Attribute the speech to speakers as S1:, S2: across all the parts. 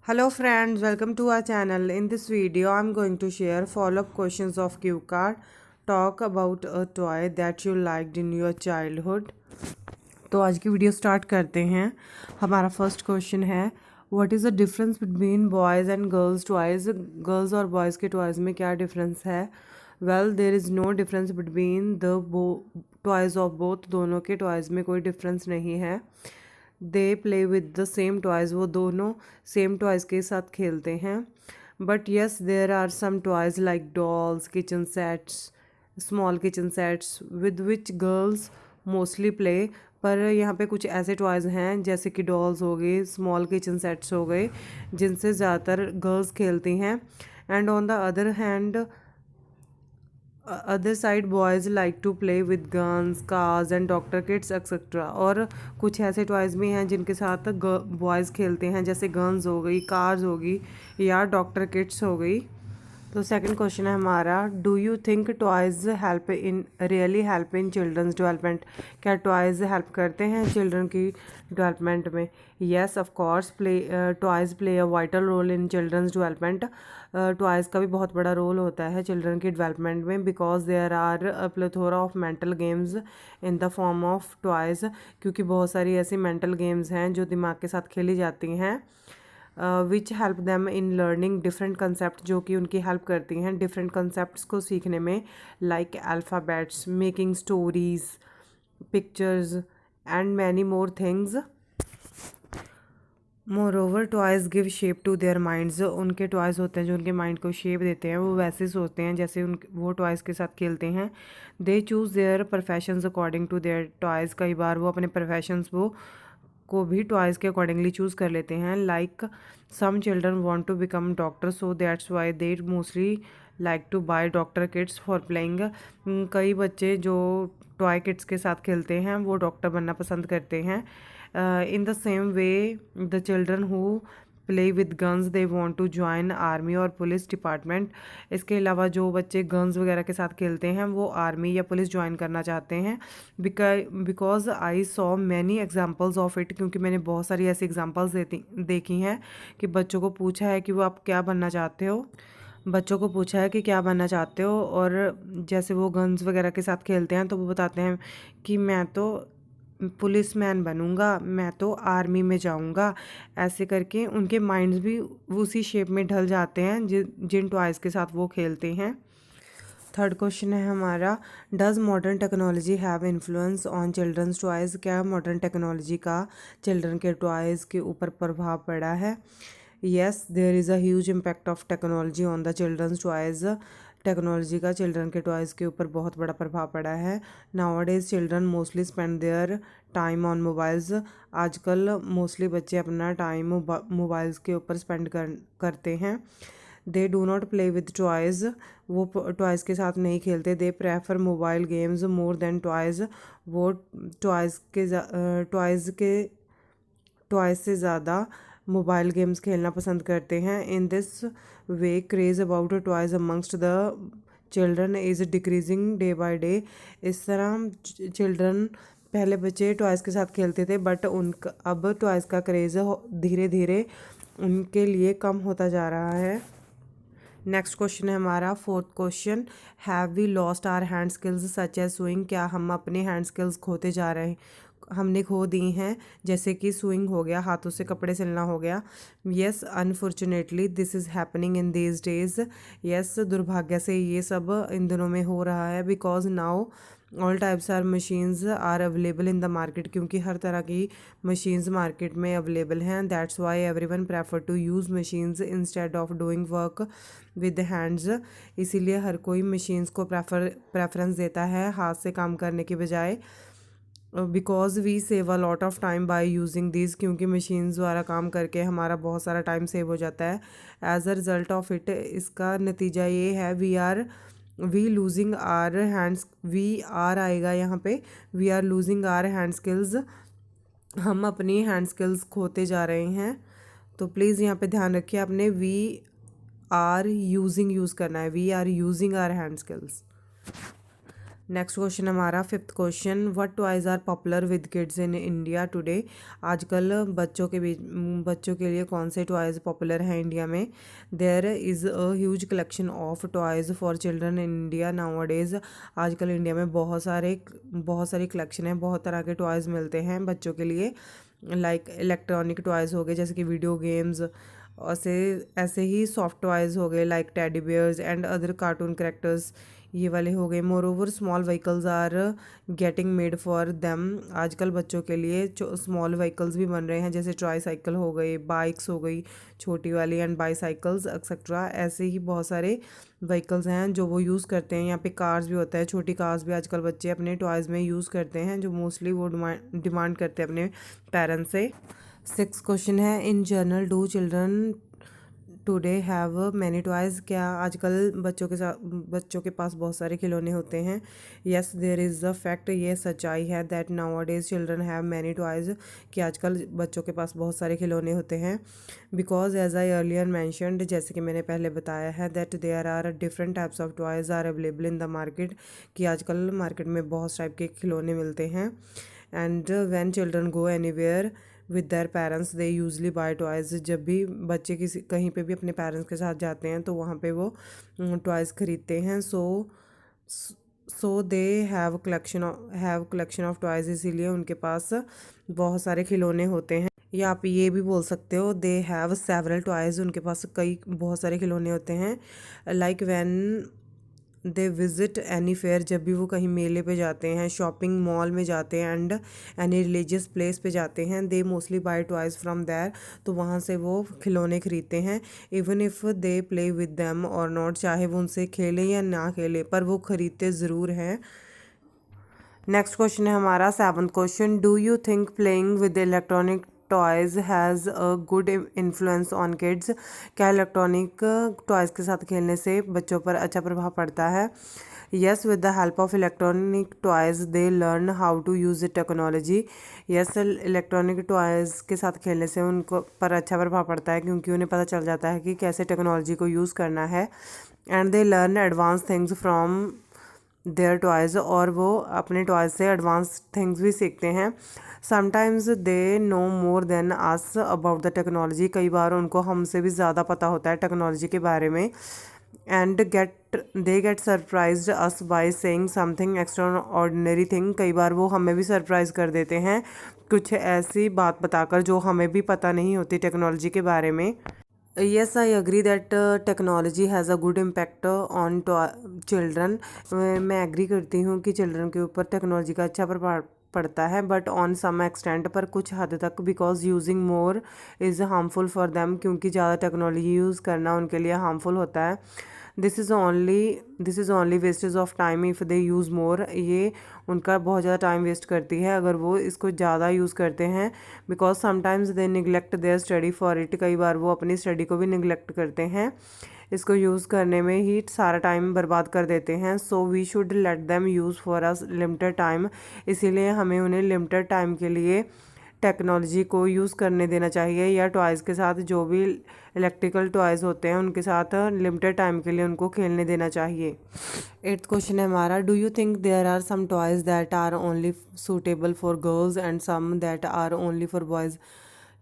S1: Hello friends, welcome to our channel. In this video, I'm going to share follow-up questions of cue card. Talk about a toy that you liked in your childhood. तो आज की video start करते हैं। हमारा first question है, what is the difference between boys and girls toys. Girls और boys के toys में क्या डिफरेंस है? Well there is no difference between the toys of both. दोनों के टॉयज़ में कोई डिफरेंस नहीं है। They play with the same toys, वो दोनों सेम टॉयज़ के साथ खेलते हैं। But yes there are some toys like dolls, kitchen sets, small kitchen sets with which girls mostly play. पर यहाँ पे कुछ ऐसे टॉयज़ हैं जैसे कि डॉल्स हो गई, स्मॉल किचन सेट्स हो गए, जिनसे ज़्यादातर गर्ल्स खेलती हैं। And on the other hand other side boys like to play with guns, cars and doctor kits etcetera. और कुछ ऐसे टॉयज़ भी हैं जिनके साथ बॉयज़ खेलते हैं, जैसे गन्स हो गई, कार्स होगी या डॉक्टर किट्स हो गई। तो सेकंड क्वेश्चन है हमारा, do you think toys help in really help in children's development. क्या टॉयज़ हेल्प करते हैं चिल्ड्रन की डेवलपमेंट में? Yes of course toys play a vital role in children's development. Toys का भी बहुत बड़ा रोल होता है चिल्ड्रन की डेवलपमेंट में, because there are a plethora of mental games in the form of toys. क्योंकि बहुत सारी ऐसी मेंटल गेम्स हैं जो दिमाग के साथ खेली जाती हैं, which help them in learning different concept, जो कि उनकी हेल्प करती हैं डिफरेंट कंसेप्ट को सीखने में, like alphabets, making stories, pictures and many more things. Moreover toys give shape to their minds. उनके टॉयज़ होते हैं जो उनके माइंड को शेप देते हैं, वो वैसे सोचते हैं जैसे वो टॉयज़ के साथ खेलते हैं। They choose their professions according to their toys. कई बार वो अपने प्रोफेशंस को भी टॉयज़ के अकॉर्डिंगली चूज़ कर लेते हैं। Like some children want to become doctor, so that's why they mostly like to buy doctor kits for playing. कई बच्चे जो टॉय किट्स के साथ खेलते हैं वो डॉक्टर बनना पसंद करते हैं। In the same way the children who play with guns they want to join army और पुलिस डिपार्टमेंट। इसके अलावा जो बच्चे गन्स वगैरह के साथ खेलते हैं वो आर्मी या पुलिस ज्वाइन करना चाहते हैं। Because I saw many examples of it. क्योंकि मैंने बहुत सारी ऐसी एग्जाम्पल्स देखी हैं कि बच्चों को पूछा है कि वो आप क्या बनना चाहते हो, बच्चों को पूछा है कि क्या बनना चाहते हो, और जैसे वो गन्स वगैरह के साथ खेलते हैं तो वो बताते हैं कि मैं तो पुलिसमैन बनूंगा, मैं तो आर्मी में जाऊंगा। ऐसे करके उनके माइंड्स भी उसी शेप में ढल जाते हैं जिन टॉयज़ के साथ वो खेलते हैं। थर्ड क्वेश्चन है हमारा, does modern technology have influence on children's toys. क्या मॉडर्न टेक्नोलॉजी का चिल्ड्रन के टॉयज़ के ऊपर प्रभाव पड़ा है? Yes there is a huge impact of technology on the children's toys. Technology का चिल्ड्रन के टॉयज़ के ऊपर बहुत बड़ा प्रभाव पड़ा है। Nowadays children mostly spend their time on mobiles. आजकल मोस्टली बच्चे अपना टाइम मोबाइल्स के ऊपर स्पेंड करते हैं। They do not play with toys, वो टॉयज़ के साथ नहीं खेलते। They prefer mobile games more than toys, वो टॉयज़ से ज़्यादा मोबाइल गेम्स खेलना पसंद करते हैं। In this way craze about toys amongst the children is decreasing day by day. इस तरह चिल्ड्रन, पहले बच्चे टॉयज़ के साथ खेलते थे बट उनका अब टॉयज़ का क्रेज़ धीरे धीरे उनके लिए कम होता जा रहा है। नेक्स्ट क्वेश्चन है हमारा fourth question, have we lost our hand skills such as swing. क्या हम अपने हैंड स्किल्स खोते जा रहे हैं, हमने खो दी हैं, जैसे कि स्विंग हो गया, हाथों से कपड़े सिलना हो गया। Yes unfortunately this is happening in these days. Yes दुर्भाग्य से ये सब इन दिनों में हो रहा है, because now all types are machines are available in the market. क्योंकि हर तरह की मशीन्स मार्केट में अवेलेबल हैं। That's why everyone prefer to use machines instead of doing work with hands. इसीलिए हर कोई मशीन्स को प्रेफरेंस देता है हाथ से काम करने के बजाय। Because we save a lot of time by using these. क्योंकि मशीन्स द्वारा काम करके हमारा बहुत सारा टाइम सेव हो जाता है। As a result of it, इसका नतीजा ये है we losing our hands, we are आएगा यहाँ पे, we are losing our hand skills. हम अपनी हैंड स्किल्स खोते जा रहे हैं। तो प्लीज़ यहाँ पे ध्यान रखिए, आपने वी आर यूजिंग यूज़ करना है, we are using our hand skills. Next question हमारा fifth question, what toys are popular with kids in India today. आजकल बच्चों के लिए कौन से टॉयज पॉपुलर हैं इंडिया में। There is a huge collection of toys for children in India nowadays. आजकल इंडिया में बहुत सारी कलेक्शन है, बहुत तरह के टॉयज मिलते हैं बच्चों के लिए। लाइक इलेक्ट्रॉनिक टॉयज हो गए जैसे कि वीडियो गेम्स, ऐसे ऐसे ही सॉफ्ट टॉयज हो गए like teddy bears and other cartoon characters, ये वाले हो गए। Moreover small vehicles are getting made for them. आजकल बच्चों के लिए स्मॉल व्हीकल्स भी बन रहे हैं जैसे ट्राई साइकिल हो गई, बाइक्स हो गई छोटी वाली एंड बाईसाइकिल्स एक्सेट्रा। ऐसे ही बहुत सारे व्हीकल्स हैं जो वो यूज़ करते हैं। यहाँ पे कार्स भी होता है, छोटी कार्स भी आजकल बच्चे अपने टॉयज़ में यूज़ करते हैं, जो मोस्टली वो डिमांड करते हैं अपने पेरेंट्स से। सिक्स क्वेश्चन है, in general do children today have many toys. क्या आजकल बच्चों के पास बहुत सारे खिलौने होते हैं। Yes there is a fact, ये सच्चाई है that nowadays children have many toys, कि आजकल बच्चों के पास बहुत सारे खिलौने होते हैं। Because as I earlier mentioned, जैसे कि मैंने पहले बताया है, that there are different types of toys are available in the market, कि आजकल मार्केट में बहुत टाइप के खिलौने मिलते हैं। And when children go anywhere with their parents they usually buy toys. जब भी बच्चे कहीं पे भी अपने पेरेंट्स के साथ जाते हैं तो वहाँ पे वो टॉयज़ खरीदते हैं। So they have collection of toys, इसीलिए उनके पास बहुत सारे खिलौने होते हैं। या आप ये भी बोल सकते हो दे हैव सेवरल टॉयज़, उनके पास बहुत सारे खिलौने होते हैं। Like when they visit any fair, जब भी वो कहीं मेले पे जाते हैं, शॉपिंग मॉल में जाते हैं एंड एनी रिलीजियस प्लेस पे जाते हैं, they mostly buy toys from there, तो वहाँ से वो खिलौने खरीदते हैं। Even if they play with them और नॉट, चाहे वो उनसे खेलें या ना खेलें, पर वो खरीदते ज़रूर हैं। नेक्स्ट क्वेश्चन है हमारा seventh question, do you think playing with electronic toys has a good influence on kids. क्या इलेक्ट्रॉनिक टॉयज़ के साथ खेलने से बच्चों पर अच्छा प्रभाव पड़ता है। Yes with the help of electronic toys they learn how to use the technology. Yes electronic toys के साथ खेलने से उनको पर अच्छा प्रभाव पड़ता है, क्योंकि उन्हें पता चल जाता है कि कैसे टेक्नोलॉजी को यूज़ करना है। And they learn advance things from their toys, और वो अपने टॉयज़ से एडवांस थिंग्स भी सीखते हैं। Sometimes they know more than us about the technology, कई बार उनको हमसे भी ज़्यादा पता होता है टेक्नोलॉजी के बारे में। And they get surprised us by saying something extra ordinary thing, कई बार वो हमें भी सरप्राइज कर देते हैं कुछ ऐसी बात बताकर जो हमें भी पता नहीं होती टेक्नोलॉजी के बारे में। Yes I agree that technology has a good impact on children. मैं एग्री करती हूँ कि चिल्ड्रन के ऊपर टेक्नोलॉजी का अच्छा प्रभाव पड़ता है, बट ऑन सम एक्सटेंट, पर कुछ हद तक, because using more is harmful for them, क्योंकि ज़्यादा टेक्नोलॉजी यूज़ करना उनके लिए हार्मफुल होता है। This is only wastage of time if they use मोर, ये उनका बहुत ज़्यादा टाइम वेस्ट करती है अगर वो इसको ज़्यादा यूज़ करते हैं। Because sometimes they neglect there study for it, कई बार वो अपनी स्टडी को भी निगलेक्ट करते हैं, इसको यूज़ करने में ही सारा टाइम बर्बाद कर देते हैं। So we should let them use for us limited time, इसीलिए हमें उन्हें लिमिटेड टाइम के लिए टेक्नोलॉजी को यूज़ करने देना चाहिए, या टॉयज़ के साथ जो भी इलेक्ट्रिकल टॉयज़ होते हैं उनके साथ लिमिटेड टाइम के लिए उनको खेलने देना चाहिए। एट्थ क्वेश्चन है हमारा, do you think there are some toys that are only suitable for girls and some that are only for boys.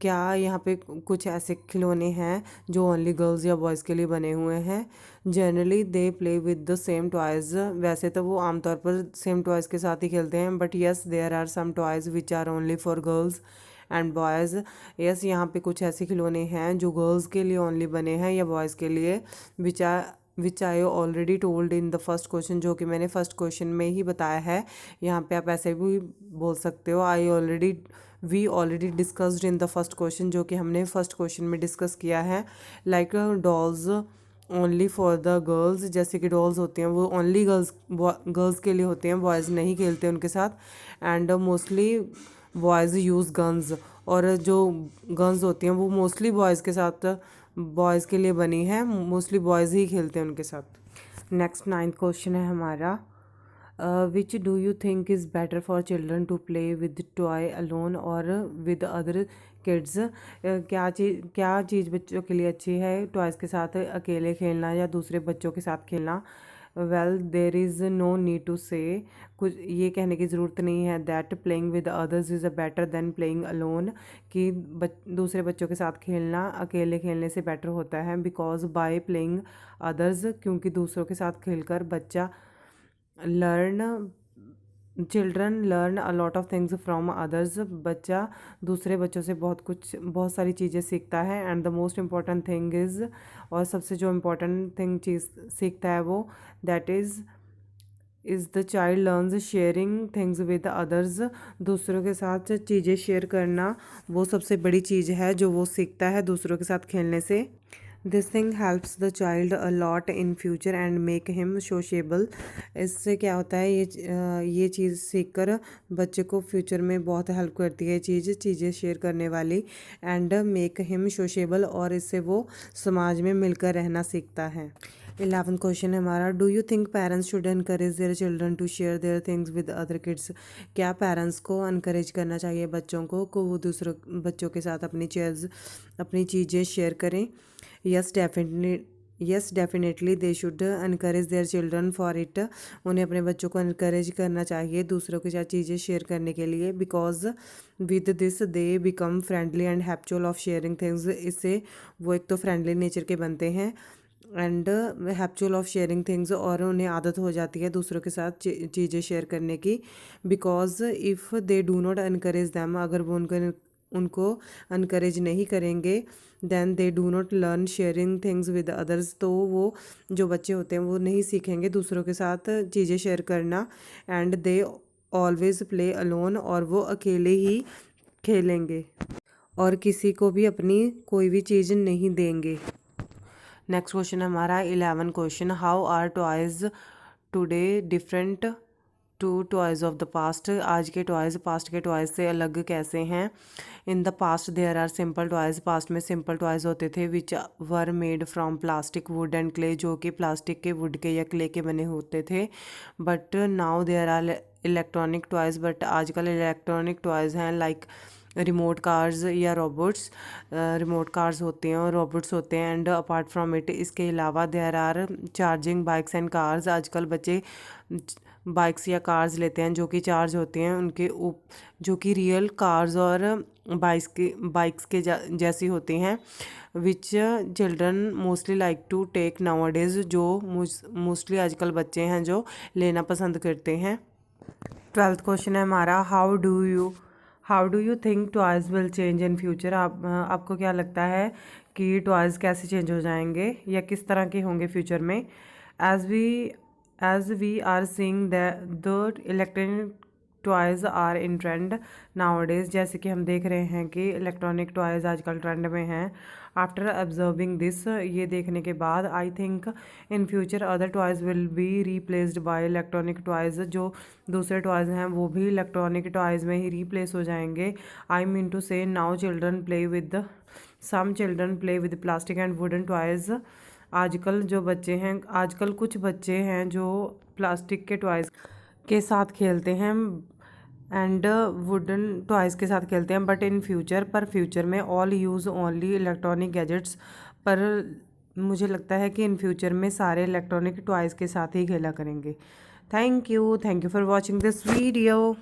S1: क्या यहाँ पे कुछ ऐसे खिलौने हैं जो ओनली गर्ल्स या बॉयज़ के लिए बने हुए हैं। Generally they play with the same toys, वैसे तो वो आमतौर पर सेम टॉयज़ के साथ ही खेलते हैं, but yes there are some toys which are only for girls and boys. Yes यहाँ पे कुछ ऐसे खिलौने हैं जो गर्ल्स के लिए ओनली बने हैं या बॉयज़ के लिए, which I already told in the first question, जो कि मैंने फर्स्ट क्वेश्चन में ही बताया है। यहाँ पे आप ऐसे भी बोल सकते हो we already discussed in the first question, जो कि हमने फर्स्ट क्वेश्चन में डिस्कस किया है। Like dolls only for the girls, जैसे कि डॉल्स होती हैं वो ओनली गर्ल्स के लिए होते हैं, बॉयज़ नहीं खेलते उनके साथ। And mostly boys use guns, और जो गन्स होती हैं वो मोस्टली बॉयज़ के लिए बनी है, मोस्टली बॉयज़ ही खेलते हैं उनके साथ। नेक्स्ट नाइन्थ क्वेश्चन है हमारा, which do you think is better for children to play with toy alone और विद अदर किड्स। क्या चीज़ बच्चों के लिए अच्छी है, टॉयज़ के साथ अकेले खेलना या दूसरे बच्चों के साथ खेलना। Well there is no need to say, कुछ ये कहने की ज़रूरत नहीं है that playing with others is a better than playing alone, कि दूसरे बच्चों के साथ खेलना अकेले खेलने से बेटर होता है। बिकॉज बाय प्लेइंग अदर्स, क्योंकि दूसरों के साथ खेलकर बच्चा children learn a lot of things from others, बच्चा दूसरे बच्चों से बहुत सारी चीज़ें सीखता है। And the most important thing is, और सबसे जो इम्पोर्टेंट थिंग चीज़ सीखता है वो that is the child learns sharing things with others, दूसरों के साथ चीज़ें शेयर करना वो सबसे बड़ी चीज़ है जो वो सीखता है दूसरों के साथ खेलने से। This thing helps the child a lot in future and make him sociable, इससे क्या होता है ये चीज़ सीखकर बच्चे को फ्यूचर में बहुत हेल्प करती है चीज़ें शेयर करने वाली। एंड मेक हिम सोशेबल, और इससे वो समाज में मिलकर रहना सीखता है। 11th क्वेश्चन है हमारा, do you think parents should encourage their children to share their things with other kids, क्या पेरेंट्स को एनकरेज करना चाहिए बच्चों को वो दूसरों बच्चों के साथ अपनी चीज़ें शेयर करें? Yes definitely they should encourage their children for it, उन्हें अपने बच्चों को एनकरेज करना चाहिए दूसरों के साथ चीज़ें शेयर करने के लिए। Because with this they become friendly and habitual of sharing things, इससे वो एक तो फ्रेंडली नेचर के बनते हैं and habitual of sharing things, और उन्हें आदत हो जाती है दूसरों के साथ चीज़ें शेयर करने की। Because if they do not encourage them, अगर वो उनको एनकरेज नहीं करेंगे, then they do not learn sharing things with others, तो वो जो बच्चे होते हैं वो नहीं सीखेंगे दूसरों के साथ चीज़ें शेयर करना। And they always play alone, और वो अकेले ही खेलेंगे और किसी को भी अपनी कोई भी चीज़ नहीं देंगे। नेक्स्ट क्वेश्चन हमारा 11 question, how are toys today different to toys of the past, आज के टॉयज़ पास्ट के टॉयज़ से अलग कैसे हैं? In the past there are simple toys, past में सिंपल टॉयज़ होते थे which were made from plastic wood and clay, जो कि प्लास्टिक के वुड के या क्ले के बने होते थे। But now there are electronic toys, but आजकल इलेक्ट्रॉनिक टॉयज़ हैं लाइक रिमोट कार्स या रोबोट्स, रिमोट कार्स होते हैं और रोबोट्स होते हैं। एंड अपार्ट फ्रॉम इट, इसके अलावा there are charging bikes and cars, आजकल बच्चे बाइक्स या कार्स लेते हैं जो कि चार्ज होते हैं जो कि रियल कार्स और बाइक्स के जैसी होती हैं, which children mostly like to take nowadays, जो मोस्टली आजकल बच्चे हैं जो लेना पसंद करते हैं। 12th क्वेश्चन है हमारा, how do you think toys will change in future, आपको क्या लगता है कि टॉयज़ कैसे चेंज हो जाएंगे या किस तरह के होंगे फ्यूचर में? As we are seeing the electronic toys are in trend nowadays, जैसे कि हम देख रहे हैं कि इलेक्ट्रॉनिक टॉयज़ आजकल ट्रेंड में हैं। आफ्टर ऑब्जर्विंग दिस, ये देखने के बाद, I think in future other toys will be replaced by electronic toys, जो दूसरे टॉयज़ हैं वो भी इलेक्ट्रॉनिक टॉयज़ में ही रिप्लेस हो जाएंगे। I mean to say now some children play with plastic and wooden toys, आजकल कुछ बच्चे हैं जो प्लास्टिक के टॉयज़ के साथ खेलते हैं एंड वुडन टॉयज़ के साथ खेलते हैं। बट इन फ्यूचर में all use only electronic gadgets, पर मुझे लगता है कि इन फ्यूचर में सारे इलेक्ट्रॉनिक टॉयज़ के साथ ही खेला करेंगे। Thank you for watching this video.